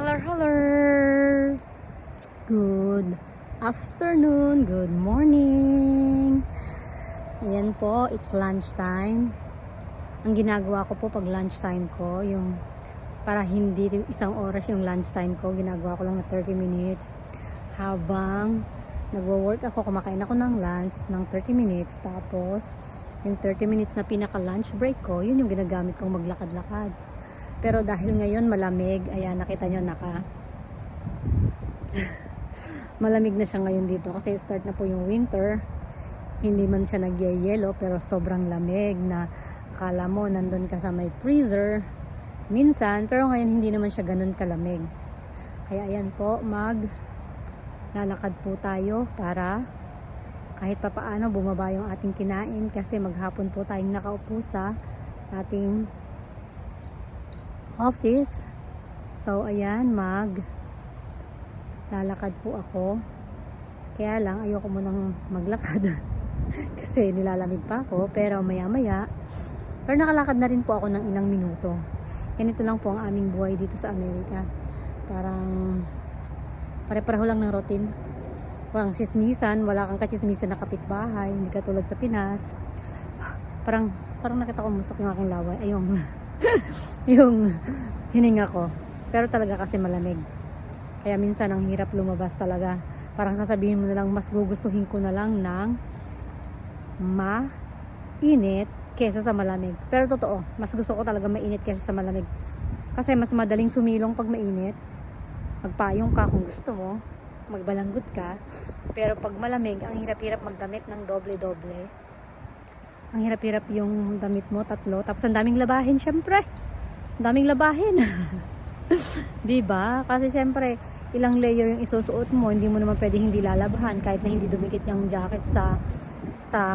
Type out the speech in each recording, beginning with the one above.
Hello. Good afternoon, good morning. Ayan po, it's lunchtime. Ang ginagawa ko po pag lunchtime ko, yung para hindi isang oras yung lunchtime ko, ginagawa ko lang na 30 minutes. Habang nagwo-work ako, kumakain ako ng lunch ng 30 minutes. Tapos, yung 30 minutes na pinaka-lunch break ko, yun yung ginagamit kong maglakad-lakad. Pero dahil ngayon malamig, ayan, nakita nyo malamig na siya ngayon dito kasi start na po yung winter. Hindi man siya nagyayelo pero sobrang lamig na akala mo nandun ka sa may freezer minsan, pero ngayon hindi naman siya ganun kalamig. Kaya ayan po, lalakad po tayo para kahit papaano bumaba yung ating kinain kasi maghapon po tayong nakaupo sa ating office. So ayan, lalakad po ako. Kaya lang ayoko munang maglakad kasi nilalamig pa ako, pero maya pero nakalakad na rin po ako ng ilang minuto. Ganito lang po ang aming buhay dito sa Amerika. Parang pare-pareho lang ng routine. Walang sismisan, wala kang kachismisan na kapitbahay, hindi katulad sa Pinas. Parang nakita ko musok yung aking laway. Ayun. yung hininga ko, pero talaga kasi malamig, kaya minsan ang hirap lumabas talaga. Parang sasabihin mo na lang, mas gugustuhin ko na lang ng mainit kesa sa malamig. Pero totoo, mas gusto ko talaga mainit kesa sa malamig kasi mas madaling sumilong pag mainit. Magpayong ka kung gusto mo, magbalanggut ka. Pero pag malamig, ang hirap-hirap magdamit ng doble-doble. Ang hirap-hirap yung damit mo, tatlo. Tapos ang daming labahin, syempre. Ang daming labahin. Diba? Kasi syempre, ilang layer yung isusuot mo. Hindi mo naman pwede hindi lalabhan. Kahit na hindi dumikit yung jacket sa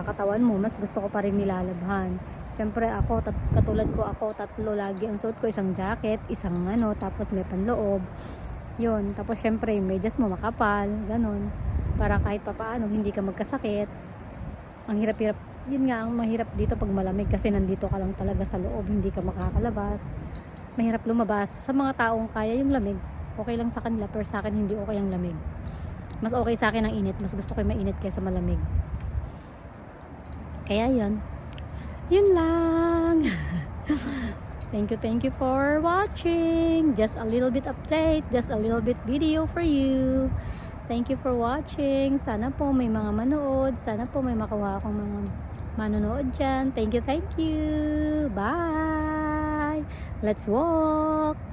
katawan mo, mas gusto ko pa rin nilalabhan. Syempre ako, katulad ko ako, tatlo lagi ang suot ko. Isang jacket, isang tapos may panloob. Yun. Tapos syempre, yung medyas mo makapal. Ganon. Para kahit papaano, hindi ka magkasakit. Ang hirap-hirap. Yun nga, ang mahirap dito pag malamig kasi nandito ka lang talaga sa loob, hindi ka makakalabas. Mahirap lumabas. Sa mga taong kaya yung lamig, okay lang sa kanila, pero sa akin hindi okay ang lamig. Mas okay sa akin ang init. Mas gusto ko yung mainit kaysa malamig. Kaya yun lang. Thank you for watching. Just a little bit update, just a little bit video for you. Thank you for watching. Sana po may mga manood. Sana po may makuha akong mga manonood dyan. Thank you. Bye. Let's walk.